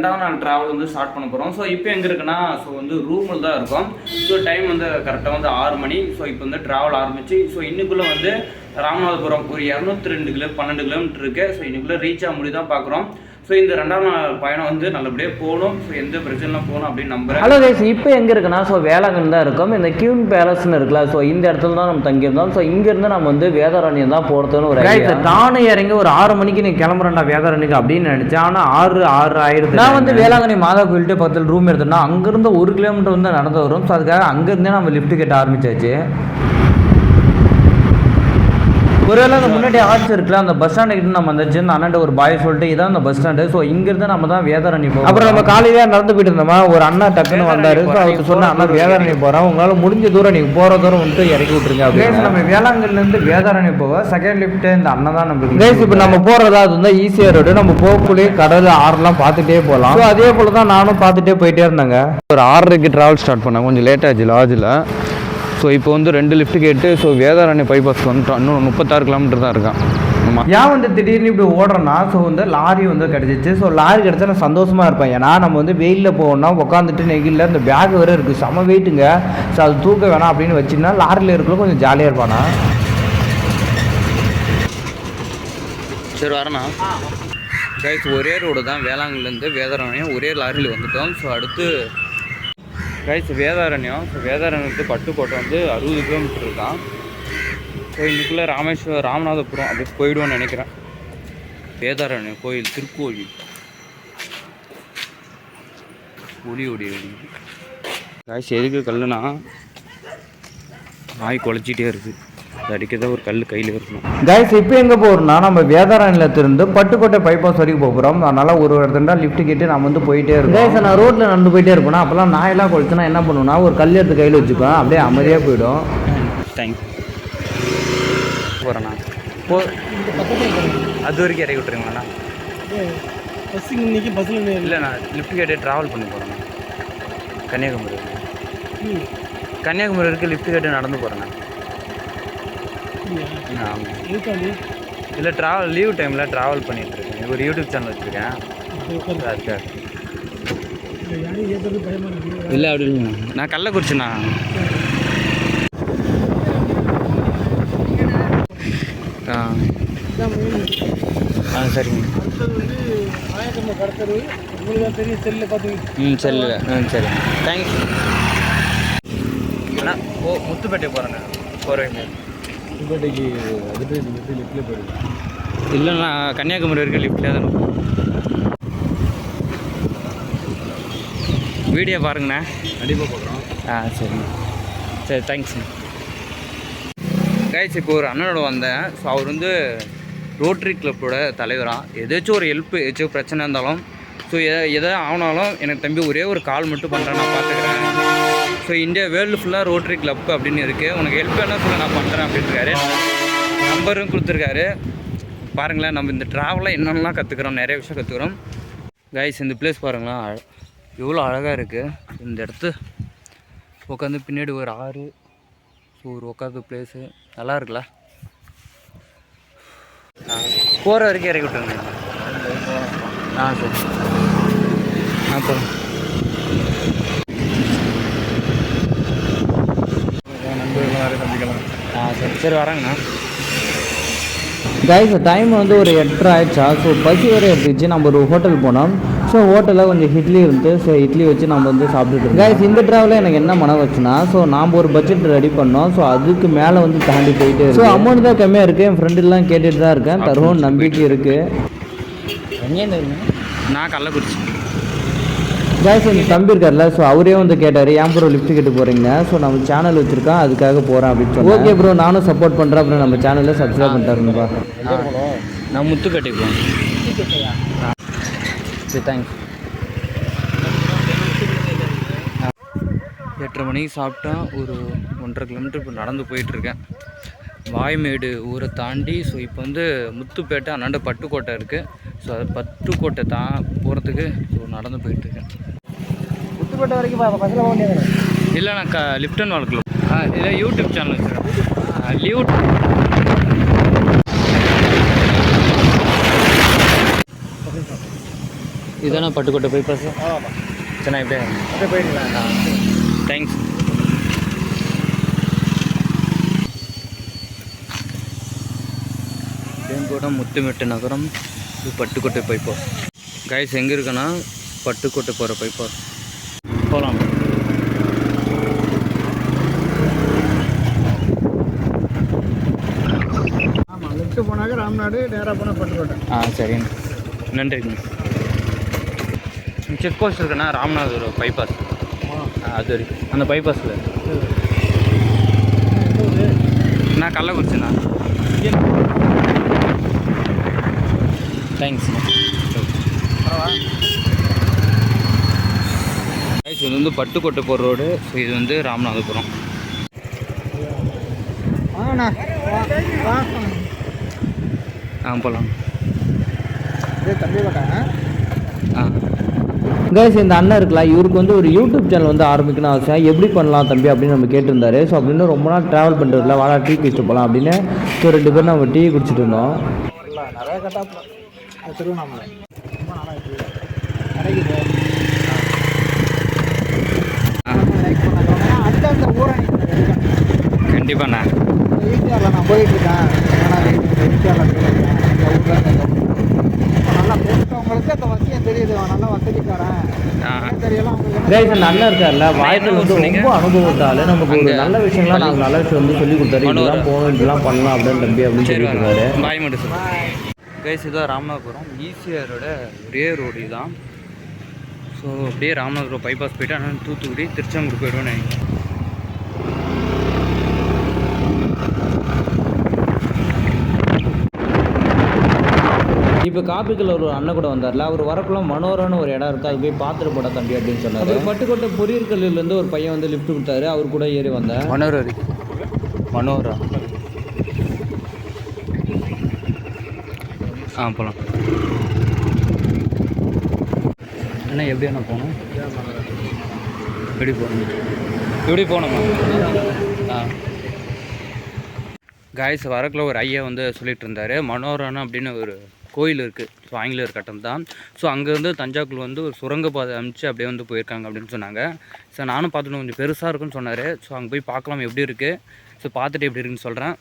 ரெண்டாவது நாள் ட்ராவல் வந்து ஸ்டார்ட் பண்ண போகிறோம். ஸோ இப்போ எங்கே இருக்குன்னா ரூமில் தான் இருக்கும். ஸோ டைம் கரெக்டாக 6 மணி. ஸோ இப்போ ட்ராவல் ஆரம்பிச்சு இன்னைக்குள்ளே ராமநாதபுரம் ஒரு 12 கிலோமீட்டர் இருக்குது. ஸோ இன்னைக்குள்ளே ரீச் ஆக முடியுதான் பார்க்குறோம். ஸோ இந்த ரெண்டாம் நாள் பயணம் நல்லபடியாக போகணும். ஸோ எந்த பிரச்சனைலாம் போகணும் அப்படின்னு நம்புறேன். ஹலோ கைஸ், இப்போ எங்கே இருக்குன்னா வேளாங்கண்ணி தான் இருக்கும். இந்த கியூன் பேலஸ்ன்னு இருக்குல்ல, ஸோ இந்த இடத்துல தான் நம்ம தங்கியிருந்தோம். ஸோ இங்கேருந்து நம்ம வேதாரண்யம் தான் போகிறதுன்னு ஒரு நானும் இறங்கி ஒரு 6 மணிக்கு நீ கிளம்புறேன்டா வேதாரண்யக்கு அப்படின்னு நினச்சேன். ஆனால் 6 ஆயிடுது. நான் வேளாங்கண்ணி மாதா கோயில்கிட்ட பக்கத்தில் ரூம் எடுத்தோம்னா அங்கேருந்து 1 கிலோமீட்டர் நடந்து வரும். ஸோ அதுக்காக அங்கேருந்தே நம்ம லிஃப்ட் கேட்ட ஆரம்பிச்சாச்சு. ஒருவேளை அந்த முன்னாடி ஆர்ச் இருக்குல்ல, அந்த பஸ் ஸ்டாண்டு கிட்ட நம்ம வந்துச்சு. அந்த அண்ணன் ஒரு பாய் சொல்லிட்டு இதான் அந்த பஸ் ஸ்டாண்டு. ஸோ இங்கிருந்து நம்ம தான் வேதாரண்யம் போகிறோம். அப்புறம் நம்ம காலையில நடந்து போயிட்டு இருந்தோமா, ஒரு அண்ணா டக்குன்னு வந்தாரு. ஸோ அவருக்கு சொன்ன அண்ணா வேதாரண்யம் போகிறோம், உங்களால் முடிஞ்ச தூரம் நீங்கள் போகிற தூரம் இறக்கி விட்டுருங்க அப்படின்னு. நம்ம வேளாங்கண்ணிலேருந்து வேதாரண்யம் போக செகண்ட் லிஃப்ட் இந்த அண்ணன் தான் நம்ம. இப்போ நம்ம போகிறதா அது ஈஸியாக ரோடு. நம்ம போகக்குள்ளே கடல் ஆறுலாம் பார்த்துட்டே போகலாம். ஸோ அதே போல் தான் நானும் பார்த்துட்டே போயிட்டே இருந்தாங்க. ஒரு 6:30க்கு ட்ராவல் ஸ்டார்ட் பண்ணேன். கொஞ்சம் லேட் ஆச்சு லாட்ஜில். ஸோ இப்போ 2 லிஃப்ட் கேட்டு வேதாரண்யம் பைபாஸ்க்கு வந்துட்டோம். இன்னும் 36 கிலோமீட்டர் தான் இருக்கான். ஆமாம், ஏன் திடீர்னு இப்படி ஓடுறோன்னா, ஸோ லாரி கிடச்சிச்சு. ஸோ லாரி கிடச்சா நான் சந்தோஷமாக இருப்பேன். ஏன்னா நம்ம வெயிலில் போகணும்னா உட்காந்துட்டு நெகில் இந்த பேக் வேறு இருக்குது, செம வெயிட்டுங்க. ஸோ அது தூக்க வேணாம் அப்படின்னு வச்சுன்னா லாரியில் இருக்கலாம் கொஞ்சம் ஜாலியாக இருப்பானா. சரி வரண்ணா கைஸ், ஒரே ரோடு தான் வேளாங்கண்ணிலேருந்து வேதாரண்யம். ஒரே லாரியில் வந்துட்டோம். ஸோ அடுத்து கைஸ் வேதாரண்யம். ஸோ வேதாரண்யத்து பட்டுக்கோட்டை 60 கிலோமீட்டர் இருக்கான். ஸோ இதுக்குள்ளே ராமநாதபுரம் அப்படி போயிடுவோன்னு நினைக்கிறேன். வேதாரண்யம் கோயில் திருக்கோயில் ஒளி கைஸ். எதுக்கு கல்லுனா நாய் குலைச்சிட்டே இருக்குது. அடிக்கதான் ஒரு கல் கையில் இருக்கணும். கைஸ் இப்போ எங்கே போகிறோம்னா, நம்ம வேதாரண்யத்திலிருந்து பட்டுக்கோட்டை பைபாஸ் வரைக்கும் போகிறோம். அதனால் ஒரு இடத்துல லிஃப்ட் கேட்டு நம்ம போயிட்டே இருக்கோம். கைஸ் நான் ரோட்டில் நடந்து போயிட்டே இருப்பேன். அப்போல்லாம் நாயெல்லாம் குளிச்சுனா என்ன பண்ணுவேன்னா, ஒரு கல் எடுத்து கையில் வச்சுப்பேன், அப்படியே அமைதியாக போயிடும். தேங்க்ஸ் போகிறேண்ணா. அது வரைக்கும் இறக்கி விட்டுருங்கண்ணா. பஸ் இன்னைக்கு பஸ்ஸில் இல்லைண்ணா, லிஃப்ட் கேட்டே ட்ராவல் பண்ணி போகிறேண்ணா. கன்னியாகுமரி வரைக்கும் லிஃப்ட் கேட்டு நடந்து போகிறேண்ணா. இல்லை லீவ் டைமில் ட்ராவல் பண்ணிகிட்ருக்கேன். ஒரு யூடியூப் சேனல் வச்சுருக்கேன். அதுக்காக இல்லை அப்படி இல்லைண்ணா, நான் கள்ளக்குறிச்சிண்ணா. சரிங்க. செல்லு சரி தேங்க்ஸ் அண்ணா. முத்துப்பேட்டை போகிறேங்க. போகிறேங்க முத்துப்பேட்டைக்கு அதுட்டு லிஃப்ட்டில் போயிடுங்க. இல்லைண்ணா, கன்னியாகுமரி வரைக்கும் லிஃப்ட்டில் தானே. வீடியோ பாருங்கண்ணா. கண்டிப்பாக போகிறோம். சரிங்க. சரி தேங்க்ஸ்ண்ணா. கைஸ் இப்போ ஒரு அண்ணனோட வந்தேன். ஸோ அவர் ரோட்ரி கிளப்போட தலைவராக. ஏதாச்சும் ஒரு ஹெல்ப்பு ஏதாச்சும் பிரச்சனை இருந்தாலும் எதை ஆனாலும் எனக்கு தம்பி ஒரே ஒரு கால் மட்டும் பண்ணுறேன், நான் பார்த்துக்கிறேன். ஸோ இந்தியா வேர்ல்டு ஃபுல்லாக ரோட்ரி கிளப் அப்படின்னு இருக்குது, உனக்கு ஹெல்ப் என்ன சொல்ல நான் பண்ணுறேன் அப்படின்ட்டுருக்காரு. நம்பரும் கொடுத்துருக்காரு. பாருங்களேன், நம்ம இந்த ட்ராவலில் என்னென்னலாம் கற்றுக்குறோம், நிறைய விஷயம் கற்றுக்குறோம். கைஸ் இந்த பிளேஸ் பாருங்களேன், எவ்வளோ அழகாக இருக்குது. இந்த இடத்து உட்காந்து பின்னாடி ஒரு ஆறு. ஸோ ஒரு உட்காந்து பிளேஸு நல்லா இருக்குல்ல. போகிற வரைக்கும் இறக்கி விட்டுருங்க. சரி அப்புறம் சரி வரேங்கண்ணா. கைஸ் டைம் ஒரு 8:30 ஆயிடுச்சா. ஸோ பசி வரை எடுத்துச்சு. நம்ம ஒரு ஹோட்டல் போனோம். ஸோ ஹோட்டலில் கொஞ்சம் இட்லி இருந்து, ஸோ இட்லி வச்சு நம்ம சாப்பிட்டுட்டு. கைஸ் இந்த ட்ராவலில் எனக்கு என்ன மனம் வச்சுன்னா, ஸோ நாம் ஒரு பட்ஜெட் ரெடி பண்ணோம். ஸோ அதுக்கு மேலே தாண்டி போயிட்டு. ஸோ அமௌண்ட் தான் கம்மியாக இருக்குது. என் ஃப்ரெண்டெல்லாம் கேட்டுட்டு தான் இருக்கேன். தருவோம் நம்பிக்கை இருக்குது. நான் கள்ளக்குறிச்சி. கைஸ் எங்கள் தம்பி இருக்கார்ல, ஸோ அவரே கேட்டார், ஏன் ப்ரோ லிஃப்ட் கேட்டு போகிறீங்க. ஸோ நம்ம சேனல் வச்சுருக்கோம், அதுக்காக போகிறேன் அப்படின்னு சொல்லி. ஓகே ப்ரோ, நானும் சப்போர்ட் பண்ணுறேன். அப்புறம் நம்ம சேனலில் சப்ஸ்கிரைப் பண்ணிட்டாருங்கப்பா. நான் முத்துப்பேட்டை போகிறேன். சரி தேங்க்ஸ். 8:30 மணிக்கு சாப்பிட்டா ஒரு 1.5 கிலோமீட்டர் இப்போ நடந்து போயிட்டுருக்கேன். வாய்மேடு ஊரை தாண்டி. ஸோ இப்போ முத்துப்பேட்டை அண்ணாண்ட பட்டுக்கோட்டை இருக்குது. ஸோ அது பட்டுக்கோட்டை போகிறதுக்கு நடந்து போயிட்டுருக்கேன். முத்துப்பேட்டை வரைக்கும் பஸ்ஸில் போக முடியாது. இல்லை நான் லிஃப்டன் வாழ்க்கை இல்லை யூடியூப் சேனல் வச்சுருக்கேன். லீவ் இதுதானே பட்டுக்கோட்டை பைபாஸ்? ஆமாம். சரி நான் இப்படியே அப்படியே போயிட்டீங்களா? தேங்க்ஸ். வேங்கோடம் முத்துமெட்டு நகரம், இது பட்டுக்கோட்டை பைபாஸ். கைஸ் எங்கே இருக்குன்னா பட்டுக்கோட்டை போகிற பைபாஸ். போகலாம். ஆமாம், லெஃப்ட்டு போனாக்க ராம்நாடு, நேராக போனால் பட்டுக்கோட்டை. சரிங்க, நன்றிங்க. செக் போஸ்ட் இருக்குண்ணா ராமநாதபுரம் பைபாஸ், அது வரைக்கும் அந்த பைபாஸில். நான் கள்ளக்குறிச்சிண்ணா. தேங்க்ஸ். இது வந்து பட்டுக்கோட்டை போகிற ரோடு. ஸோ இது வந்து ராமநாதபுரம். போகலாம். கைஸ் இந்த அண்ணன் இருக்கலாம், இவருக்கு வந்து ஒரு யூடியூப் சேனல் வந்து ஆரம்பிக்கணும் ஆசை. எப்படி பண்ணலாம் தம்பி அப்படின்னு நம்ம கேட்டிருந்தாரு. ஸோ அப்படின்னு ரொம்ப நாள் ட்ராவல் பண்ணுறதுல வாடா டீ குடிச்சிட்டு போகலாம் அப்படின்னு. ஸோ 2 பேரும் நம்ம டீ குடிச்சிட்டு இருந்தோம். நிறைய கட்டாப்பில் திருவண்ணாமலை ரொம்ப நாளாக கிடைக்குது. அந்தந்த ஊரை கண்டிப்பாண்ணா. ஈசிஆரில் நான் போயிட்டுருக்கேன். ஈசிஆரில் நல்லா போட்டவங்களுக்கு அந்த வசதியும் தெரியுது. நல்லா வசதிக்காரன் தெரியலாம். கைஸ் அந்த அண்ணன் இருக்கார்ல, வாய்ப்பில் வந்து ரொம்ப அனுபவத்தால் நமக்கு ஒரு நல்ல விஷயங்கள்லாம் நாங்கள் நல்ல விஷயம் வந்து சொல்லி கொடுத்தாரு. இதெல்லாம் போகணும், இதெல்லாம் பண்ணலாம் அப்படின்னு தம்பி அப்படின்னு சொல்லியிருக்காரு. பாய் மட்டும் சார். கைஸ் இதுதான் ராமநாதபுரம் ஈசிஆரோட ஒரே ரோடு தான். ஸோ அப்படியே ராமநாதபுரம் பைபாஸ் போய்ட்டு ஆனால் தூத்துக்குடி திருச்செங்கோடு போய்டுவோன்னு நினைக்கிறேன். இப்போ காப்பிக்கல் ஒரு அண்ணன் கூட வந்தார்ல, அவர் வரக்குள்ள மனோரான்னு ஒரு இடம் இருக்குது, அது போய் பார்த்துட்டு போட தம்பி அப்படின்னு சொன்னார். பட்டுக்கோட்டை பொறியியல் கல்லூரிலேருந்து ஒரு பையன் வந்து லிஃப்ட் கொடுத்தாரு, அவர் கூட ஏறி வந்தேன். மனோரா போகலாம். அண்ணா எப்படி அண்ணா போகணும்? எப்படி போகணும்? எப்படி போகணுமா? காய்ஸ் வரக்குள்ள ஒரு ஐயா வந்து சொல்லிட்டு இருந்தார். மனோரானா அப்படின்னு ஒரு கோயில் இருக்குது. ஸோ ஆங்கிலேயர் கட்டம் தான். ஸோ அங்கேருந்து தஞ்சாவூர் வந்து ஒரு சுரங்கப்பாதை அமைச்சு அப்படியே வந்து போயிருக்காங்க அப்படின்னு சொன்னாங்க. ஸோ நானும் பார்த்துட்டு கொஞ்சம் பெருசாக இருக்குன்னு சொன்னார். ஸோ அங்கே போய் பார்க்கலாம் எப்படி இருக்குது. ஸோ பார்த்துட்டு எப்படி இருக்குன்னு சொல்கிறேன்.